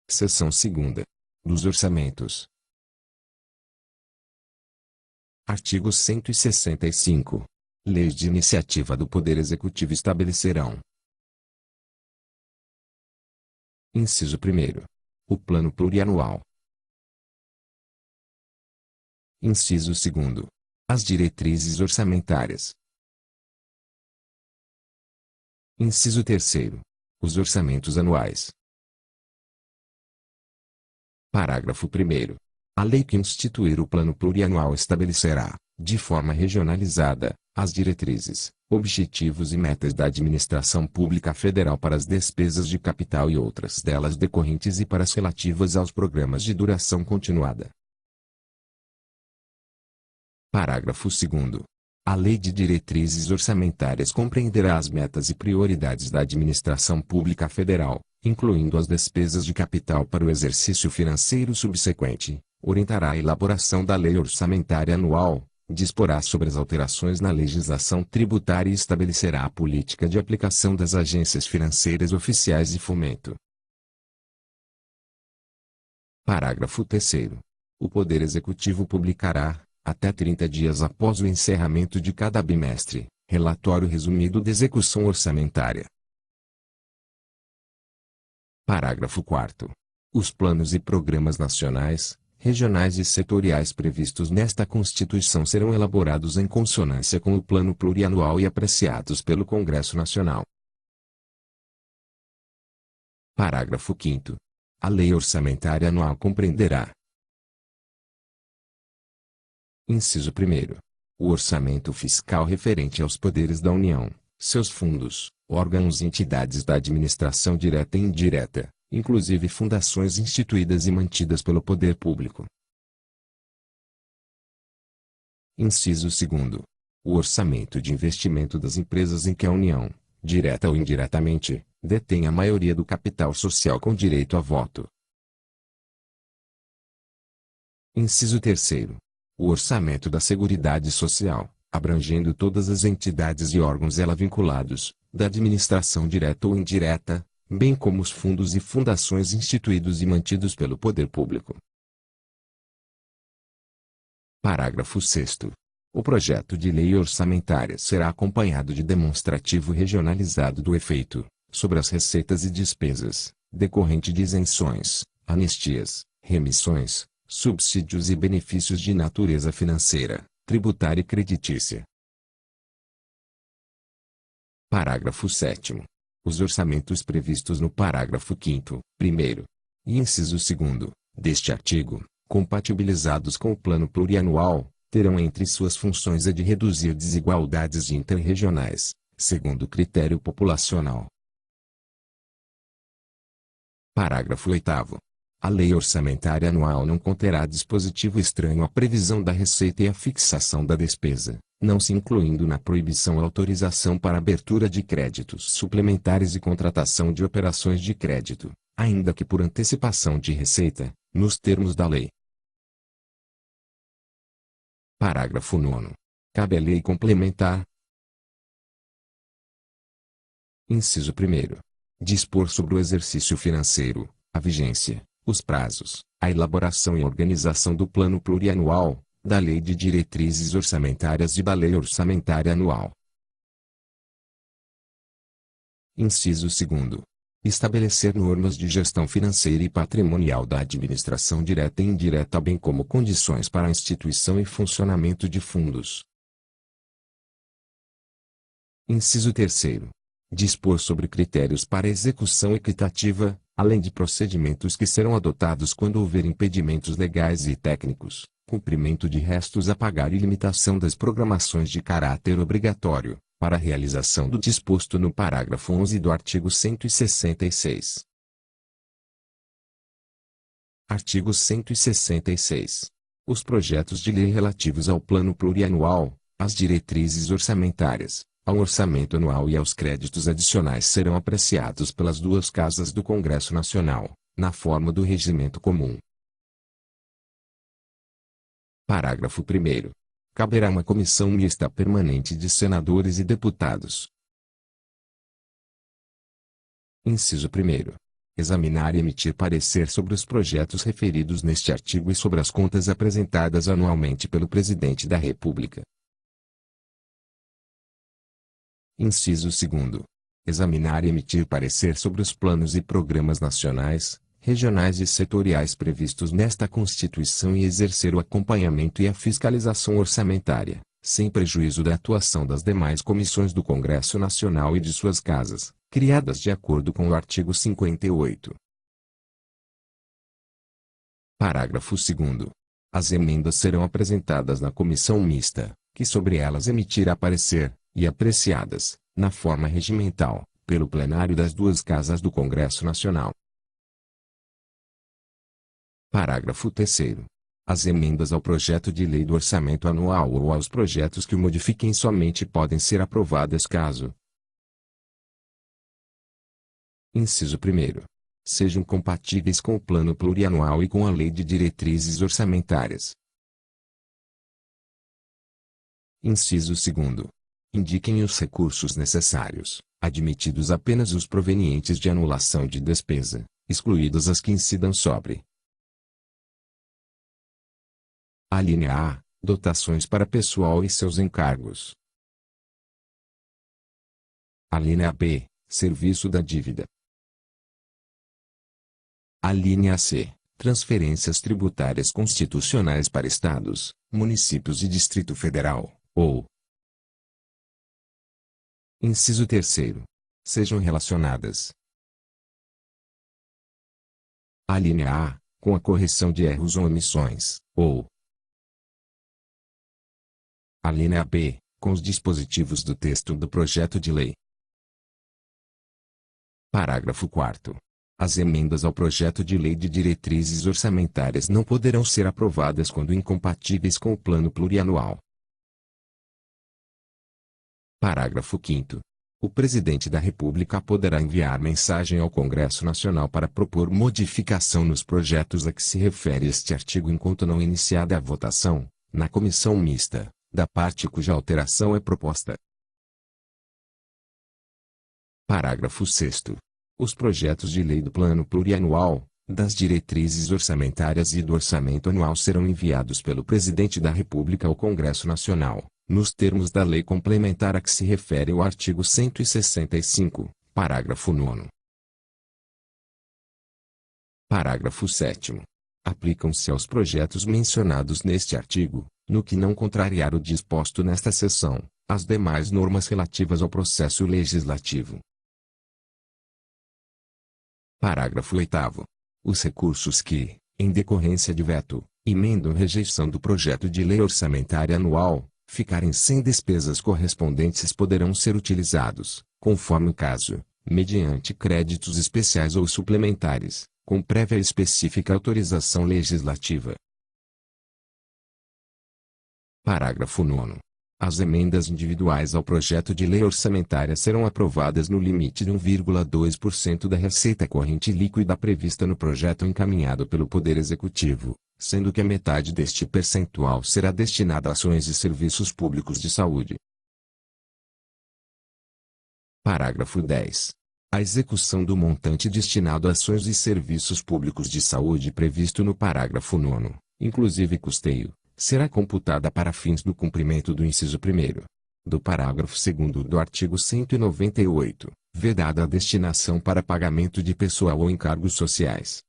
Seção 2ª. Dos orçamentos. Artigo 165. Leis de iniciativa do Poder Executivo estabelecerão. Inciso 1º. O Plano Plurianual. Inciso 2º. As diretrizes orçamentárias. Inciso 3º. Os orçamentos anuais. Parágrafo 1º. A lei que instituir o Plano Plurianual estabelecerá, de forma regionalizada, as diretrizes, objetivos e metas da administração pública federal para as despesas de capital e outras delas decorrentes e para as relativas aos programas de duração continuada. Parágrafo 2º. A Lei de Diretrizes Orçamentárias compreenderá as metas e prioridades da administração pública federal, incluindo as despesas de capital para o exercício financeiro subsequente, orientará a elaboração da Lei Orçamentária Anual, disporá sobre as alterações na legislação tributária e estabelecerá a política de aplicação das agências financeiras oficiais de fomento. Parágrafo 3º. O Poder Executivo publicará, até 30 dias após o encerramento de cada bimestre, relatório resumido de execução orçamentária. Parágrafo 4º. Os planos e programas nacionais, regionais e setoriais previstos nesta Constituição serão elaborados em consonância com o Plano Plurianual e apreciados pelo Congresso Nacional. Parágrafo 5º. A Lei Orçamentária Anual compreenderá. Inciso 1º. O orçamento fiscal referente aos poderes da União, seus fundos, órgãos e entidades da administração direta e indireta, inclusive fundações instituídas e mantidas pelo poder público. Inciso 2º. O orçamento de investimento das empresas em que a União, direta ou indiretamente, detém a maioria do capital social com direito a voto. Inciso 3º. O orçamento da Seguridade Social, abrangendo todas as entidades e órgãos ela vinculados, da administração direta ou indireta, bem como os fundos e fundações instituídos e mantidos pelo poder público. Parágrafo 6º. O projeto de lei orçamentária será acompanhado de demonstrativo regionalizado do efeito, sobre as receitas e despesas, decorrente de isenções, anistias, remissões, subsídios e benefícios de natureza financeira, tributária e creditícia. Parágrafo 7º. Os orçamentos previstos no parágrafo 5º, 1º e inciso 2º, deste artigo, compatibilizados com o Plano Plurianual, terão entre suas funções a de reduzir desigualdades interregionais, segundo critério populacional. Parágrafo 8º. A Lei Orçamentária Anual não conterá dispositivo estranho à previsão da receita e à fixação da despesa, não se incluindo na proibição a autorização para abertura de créditos suplementares e contratação de operações de crédito, ainda que por antecipação de receita, nos termos da lei. Parágrafo 9º. Cabe à lei complementar. Inciso 1º. Dispor sobre o exercício financeiro, a vigência, os prazos, a elaboração e organização do Plano Plurianual, da Lei de Diretrizes Orçamentárias e da Lei Orçamentária Anual. Inciso 2º. Estabelecer normas de gestão financeira e patrimonial da administração direta e indireta, bem como condições para a instituição e funcionamento de fundos. Inciso 3º. Dispor sobre critérios para execução equitativa, além de procedimentos que serão adotados quando houver impedimentos legais e técnicos, cumprimento de restos a pagar e limitação das programações de caráter obrigatório, para a realização do disposto no parágrafo 11 do artigo 166. Artigo 166. Os projetos de lei relativos ao Plano Plurianual, às diretrizes orçamentárias, ao orçamento anual e aos créditos adicionais serão apreciados pelas duas casas do Congresso Nacional, na forma do regimento comum. Parágrafo 1º. Caberá uma comissão mista permanente de senadores e deputados. Inciso 1º. Examinar e emitir parecer sobre os projetos referidos neste artigo e sobre as contas apresentadas anualmente pelo Presidente da República. Inciso 2º. Examinar e emitir parecer sobre os planos e programas nacionais, regionais e setoriais previstos nesta Constituição e exercer o acompanhamento e a fiscalização orçamentária, sem prejuízo da atuação das demais comissões do Congresso Nacional e de suas casas, criadas de acordo com o artigo 58. Parágrafo 2º. As emendas serão apresentadas na comissão mista, que sobre elas emitirá parecer, e apreciadas, na forma regimental, pelo plenário das duas casas do Congresso Nacional. Parágrafo 3º. As emendas ao projeto de lei do orçamento anual ou aos projetos que o modifiquem somente podem ser aprovadas caso: Inciso 1º. Sejam compatíveis com o Plano Plurianual e com a Lei de Diretrizes Orçamentárias. Inciso 2º. Indiquem os recursos necessários, admitidos apenas os provenientes de anulação de despesa, excluídas as que incidam sobre: Alínea A. Dotações para pessoal e seus encargos. Alínea B. Serviço da dívida. Alínea C. Transferências tributárias constitucionais para estados, municípios e Distrito Federal, ou. Inciso 3º. Sejam relacionadas: Alínea A. Com a correção de erros ou omissões, ou. Alínea B. Com os dispositivos do texto do projeto de lei. Parágrafo 4º. As emendas ao projeto de lei de diretrizes orçamentárias não poderão ser aprovadas quando incompatíveis com o Plano Plurianual. Parágrafo 5º. O Presidente da República poderá enviar mensagem ao Congresso Nacional para propor modificação nos projetos a que se refere este artigo enquanto não iniciada a votação, na comissão mista, da parte cuja alteração é proposta. Parágrafo 6º. Os projetos de lei do Plano Plurianual, das diretrizes orçamentárias e do orçamento anual serão enviados pelo Presidente da República ao Congresso Nacional, nos termos da lei complementar a que se refere o artigo 165, parágrafo 9º. Parágrafo 7º. Aplicam-se aos projetos mencionados neste artigo, no que não contrariar o disposto nesta seção, as demais normas relativas ao processo legislativo. Parágrafo 8º. Os recursos que, em decorrência de veto, emenda ou rejeição do projeto de lei orçamentária anual, ficarem sem despesas correspondentes poderão ser utilizados, conforme o caso, mediante créditos especiais ou suplementares, com prévia e específica autorização legislativa. Parágrafo 9º. As emendas individuais ao projeto de lei orçamentária serão aprovadas no limite de 1,2% da receita corrente líquida prevista no projeto encaminhado pelo Poder Executivo, sendo que a metade deste percentual será destinada a ações e serviços públicos de saúde. Parágrafo 10. A execução do montante destinado a ações e serviços públicos de saúde previsto no parágrafo 9º, inclusive custeio, será computada para fins do cumprimento do inciso 1º do parágrafo 2º do artigo 198, vedada a destinação para pagamento de pessoal ou encargos sociais.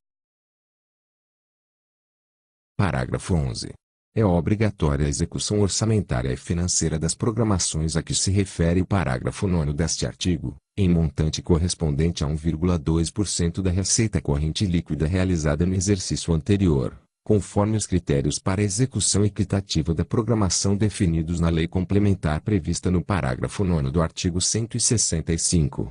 Parágrafo 11. É obrigatória a execução orçamentária e financeira das programações a que se refere o parágrafo 9º deste artigo, em montante correspondente a 1,2% da receita corrente líquida realizada no exercício anterior, conforme os critérios para execução equitativa da programação definidos na lei complementar prevista no parágrafo 9º do artigo 165.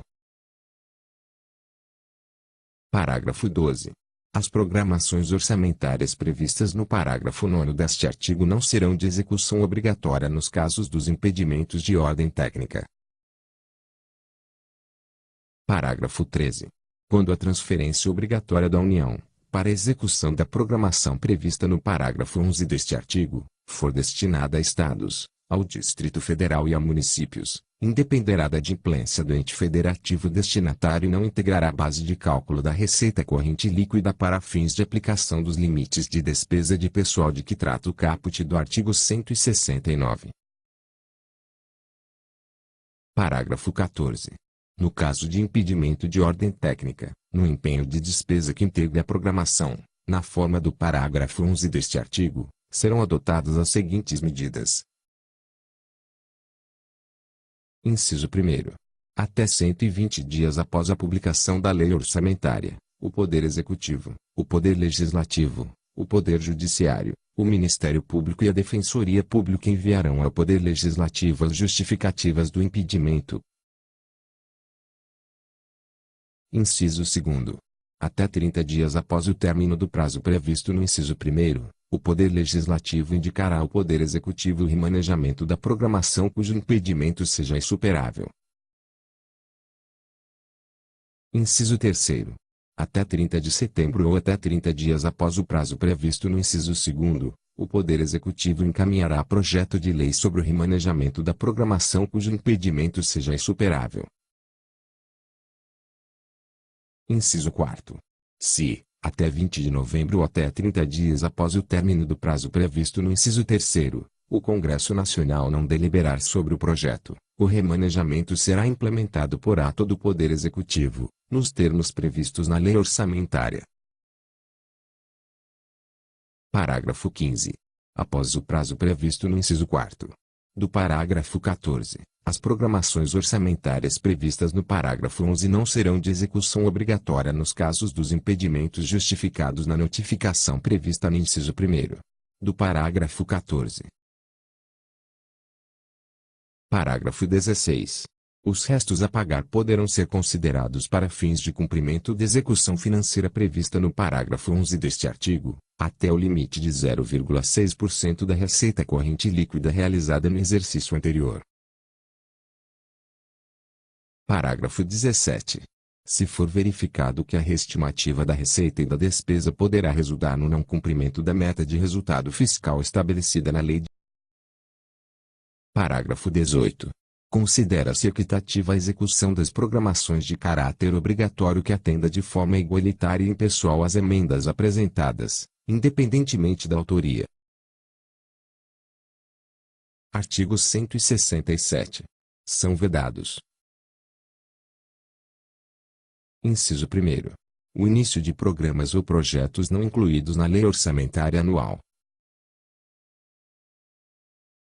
Parágrafo 12. As programações orçamentárias previstas no parágrafo 9º deste artigo não serão de execução obrigatória nos casos dos impedimentos de ordem técnica. Parágrafo 13. Quando a transferência obrigatória da União, para execução da programação prevista no parágrafo 11 deste artigo, for destinada a estados, ao Distrito Federal e a municípios, independerá da adimplência do ente federativo destinatário e não integrará a base de cálculo da receita corrente líquida para fins de aplicação dos limites de despesa de pessoal de que trata o caput do artigo 169. Parágrafo 14. No caso de impedimento de ordem técnica, no empenho de despesa que integre a programação, na forma do parágrafo 11 deste artigo, serão adotadas as seguintes medidas. Inciso 1º. Até 120 dias após a publicação da lei orçamentária, o Poder Executivo, o Poder Legislativo, o Poder Judiciário, o Ministério Público e a Defensoria Pública enviarão ao Poder Legislativo as justificativas do impedimento. Inciso 2º. Até 30 dias após o término do prazo previsto no inciso 1º, o Poder Legislativo indicará ao Poder Executivo o remanejamento da programação cujo impedimento seja insuperável. Inciso 3º. Até 30 de setembro ou até 30 dias após o prazo previsto no inciso 2º, o Poder Executivo encaminhará projeto de lei sobre o remanejamento da programação cujo impedimento seja insuperável. Inciso 4º. Se, até 20 de novembro ou até 30 dias após o término do prazo previsto no inciso 3º, o Congresso Nacional não deliberar sobre o projeto, o remanejamento será implementado por ato do Poder Executivo, nos termos previstos na Lei Orçamentária. Parágrafo 15. Após o prazo previsto no inciso 4º do parágrafo 14, as programações orçamentárias previstas no parágrafo 11 não serão de execução obrigatória nos casos dos impedimentos justificados na notificação prevista no inciso 1º do parágrafo 14. Parágrafo 16. Os restos a pagar poderão ser considerados para fins de cumprimento de execução financeira prevista no parágrafo 11 deste artigo, até o limite de 0,6% da receita corrente líquida realizada no exercício anterior. Parágrafo 17. Se for verificado que a reestimativa da receita e da despesa poderá resultar no não cumprimento da meta de resultado fiscal estabelecida na lei. Parágrafo 18. Considera-se equitativa a execução das programações de caráter obrigatório que atenda de forma igualitária e impessoal às emendas apresentadas, independentemente da autoria. Artigo 167. São vedados. Inciso 1º. O início de programas ou projetos não incluídos na Lei Orçamentária Anual.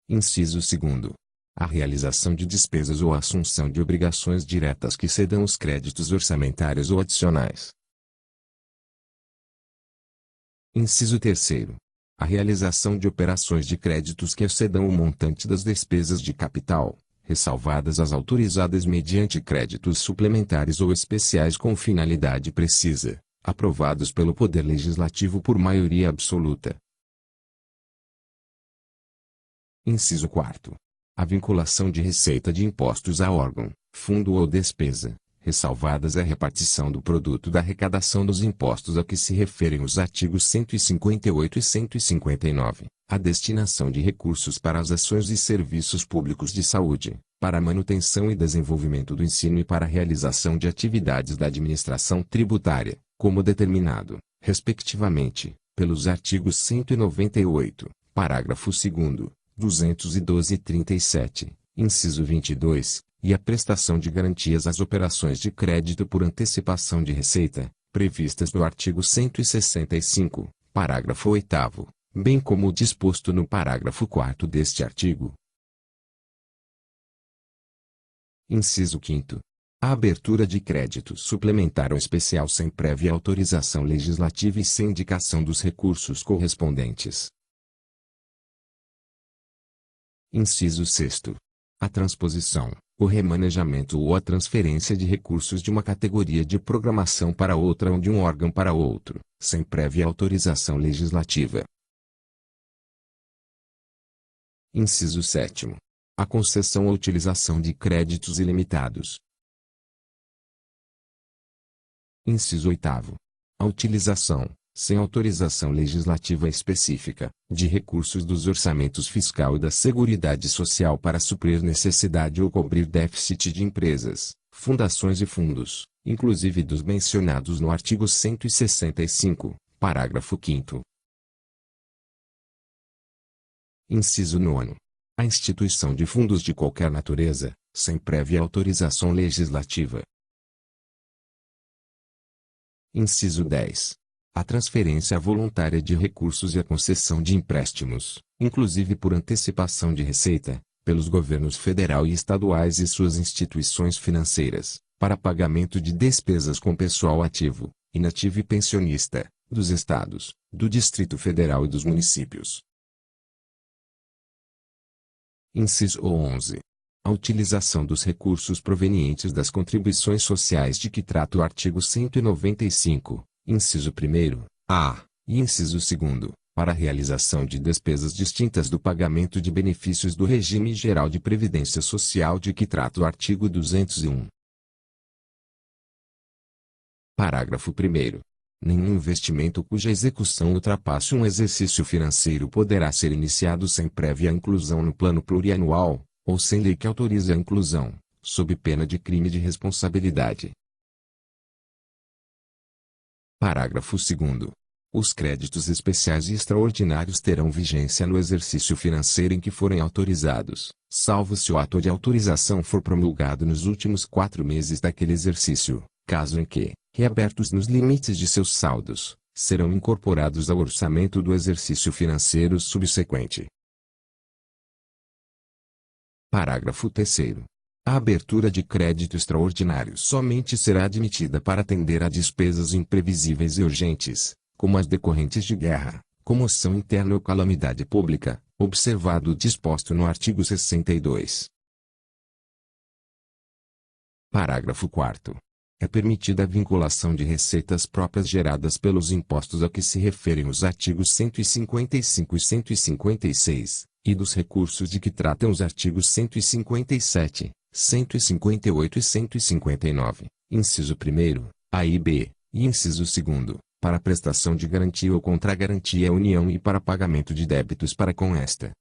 Inciso 2º. A realização de despesas ou a assunção de obrigações diretas que cedam os créditos orçamentários ou adicionais. Inciso 3º. A realização de operações de créditos que excedam o montante das despesas de capital, ressalvadas as autorizadas mediante créditos suplementares ou especiais com finalidade precisa, aprovados pelo Poder Legislativo por maioria absoluta. Inciso 4º. A vinculação de receita de impostos a órgão, fundo ou despesa, ressalvadas a repartição do produto da arrecadação dos impostos a que se referem os artigos 158 e 159, a destinação de recursos para as ações e serviços públicos de saúde, para a manutenção e desenvolvimento do ensino e para a realização de atividades da administração tributária, como determinado, respectivamente, pelos artigos 198, parágrafo 2º, 212 e 37, inciso 22, e a prestação de garantias às operações de crédito por antecipação de receita, previstas no artigo 165, parágrafo 8º, bem como o disposto no parágrafo 4º deste artigo. Inciso 5º. A abertura de crédito suplementar ou especial sem prévia autorização legislativa e sem indicação dos recursos correspondentes. Inciso 6º. A transposição, o remanejamento ou a transferência de recursos de uma categoria de programação para outra ou de um órgão para outro, sem prévia autorização legislativa. Inciso 7º. A concessão ou utilização de créditos ilimitados. Inciso 8º. A utilização, sem autorização legislativa específica, de recursos dos orçamentos fiscal e da Seguridade Social para suprir necessidade ou cobrir déficit de empresas, fundações e fundos, inclusive dos mencionados no artigo 165, parágrafo 5º. Inciso 9. A instituição de fundos de qualquer natureza, sem prévia autorização legislativa. Inciso 10. A transferência voluntária de recursos e a concessão de empréstimos, inclusive por antecipação de receita, pelos governos federal e estaduais e suas instituições financeiras, para pagamento de despesas com pessoal ativo, inativo e pensionista, dos estados, do Distrito Federal e dos municípios. Inciso 11. A utilização dos recursos provenientes das contribuições sociais de que trata o artigo 195, inciso 1º, a, e inciso 2º, para a realização de despesas distintas do pagamento de benefícios do regime geral de previdência social de que trata o artigo 201. Parágrafo 1º. Nenhum investimento cuja execução ultrapasse um exercício financeiro poderá ser iniciado sem prévia inclusão no plano plurianual, ou sem lei que autorize a inclusão, sob pena de crime de responsabilidade. Parágrafo 2º. Os créditos especiais e extraordinários terão vigência no exercício financeiro em que forem autorizados, salvo se o ato de autorização for promulgado nos últimos 4 meses daquele exercício, caso em que, reabertos nos limites de seus saldos, serão incorporados ao orçamento do exercício financeiro subsequente. Parágrafo 3º. A abertura de crédito extraordinário somente será admitida para atender a despesas imprevisíveis e urgentes, como as decorrentes de guerra, comoção interna ou calamidade pública, observado o disposto no artigo 62. Parágrafo 4º. É permitida a vinculação de receitas próprias geradas pelos impostos a que se referem os artigos 155 e 156, e dos recursos de que tratam os artigos 157, 158 e 159, inciso 1º, a e b, e inciso 2º, para prestação de garantia ou contragarantia à União e para pagamento de débitos para com esta.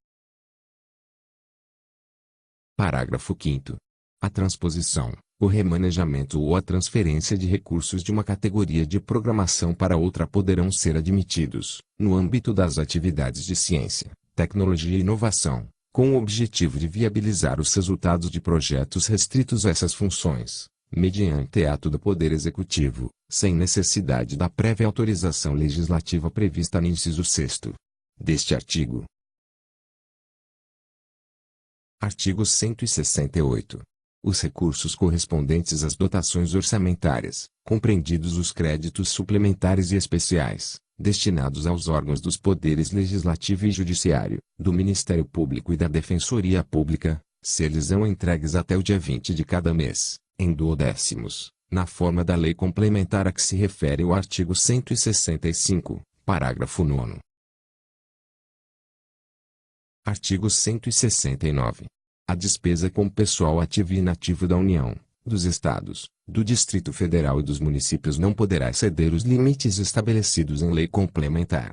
Parágrafo 5º. A transposição, o remanejamento ou a transferência de recursos de uma categoria de programação para outra poderão ser admitidos, no âmbito das atividades de ciência, tecnologia e inovação, com o objetivo de viabilizar os resultados de projetos restritos a essas funções, mediante ato do Poder Executivo, sem necessidade da prévia autorização legislativa prevista no inciso 6º deste artigo. Artigo 168. Os recursos correspondentes às dotações orçamentárias, compreendidos os créditos suplementares e especiais, destinados aos órgãos dos poderes legislativo e judiciário, do Ministério Público e da Defensoria Pública, ser-lhes-ão entregues até o dia 20 de cada mês, em duodécimos, na forma da lei complementar a que se refere o artigo 165, parágrafo 9º. Artigo 169. A despesa com pessoal ativo e inativo da União, dos Estados, do Distrito Federal e dos municípios não poderá exceder os limites estabelecidos em lei complementar.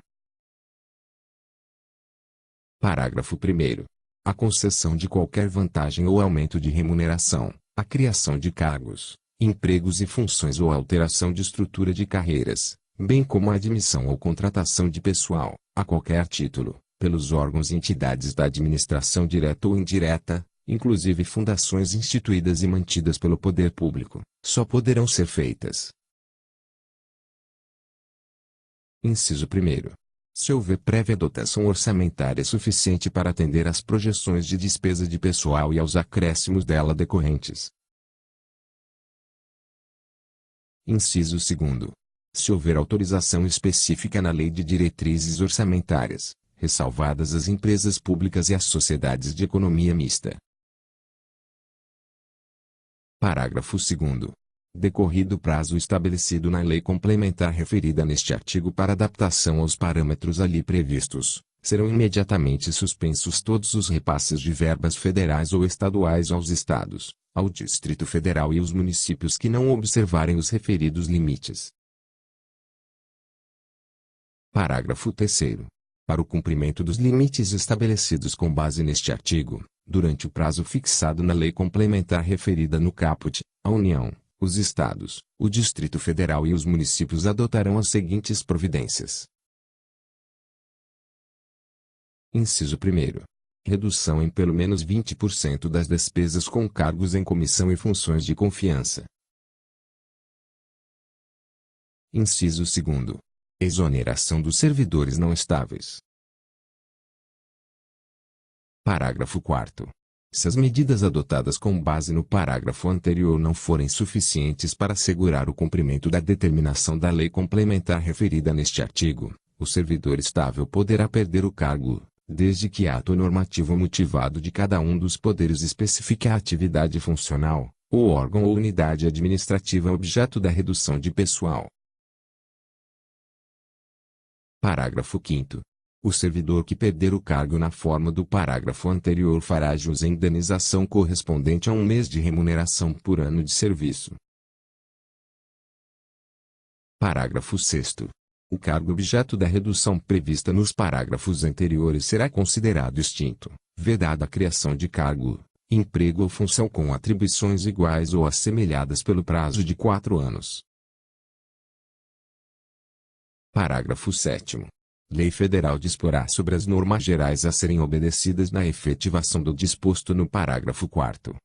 Parágrafo 1º. A concessão de qualquer vantagem ou aumento de remuneração, a criação de cargos, empregos e funções ou alteração de estrutura de carreiras, bem como a admissão ou contratação de pessoal, a qualquer título, pelos órgãos e entidades da administração direta ou indireta, inclusive fundações instituídas e mantidas pelo poder público, só poderão ser feitas. Inciso 1º. Se houver prévia dotação orçamentária suficiente para atender às projeções de despesa de pessoal e aos acréscimos dela decorrentes. Inciso 2º. Se houver autorização específica na Lei de Diretrizes Orçamentárias, ressalvadas as empresas públicas e as sociedades de economia mista. Parágrafo 2º. Decorrido o prazo estabelecido na lei complementar referida neste artigo para adaptação aos parâmetros ali previstos, serão imediatamente suspensos todos os repasses de verbas federais ou estaduais aos estados, ao Distrito Federal e aos municípios que não observarem os referidos limites. Parágrafo 3º. Para o cumprimento dos limites estabelecidos com base neste artigo, durante o prazo fixado na lei complementar referida no caput, a União, os Estados, o Distrito Federal e os municípios adotarão as seguintes providências. Inciso 1º. Redução em pelo menos 20% das despesas com cargos em comissão e funções de confiança. Inciso 2º. Exoneração dos servidores não estáveis. Parágrafo 4º. Se as medidas adotadas com base no parágrafo anterior não forem suficientes para assegurar o cumprimento da determinação da lei complementar referida neste artigo, o servidor estável poderá perder o cargo, desde que ato normativo motivado de cada um dos poderes especifique a atividade funcional, o órgão ou unidade administrativa objeto da redução de pessoal. Parágrafo 5º. O servidor que perder o cargo na forma do parágrafo anterior fará jus à indenização correspondente a 1 mês de remuneração por ano de serviço. Parágrafo 6º. O cargo objeto da redução prevista nos parágrafos anteriores será considerado extinto, vedada a criação de cargo, emprego ou função com atribuições iguais ou assemelhadas pelo prazo de 4 anos. Parágrafo 7º. Lei Federal disporá sobre as normas gerais a serem obedecidas na efetivação do disposto no parágrafo 4º.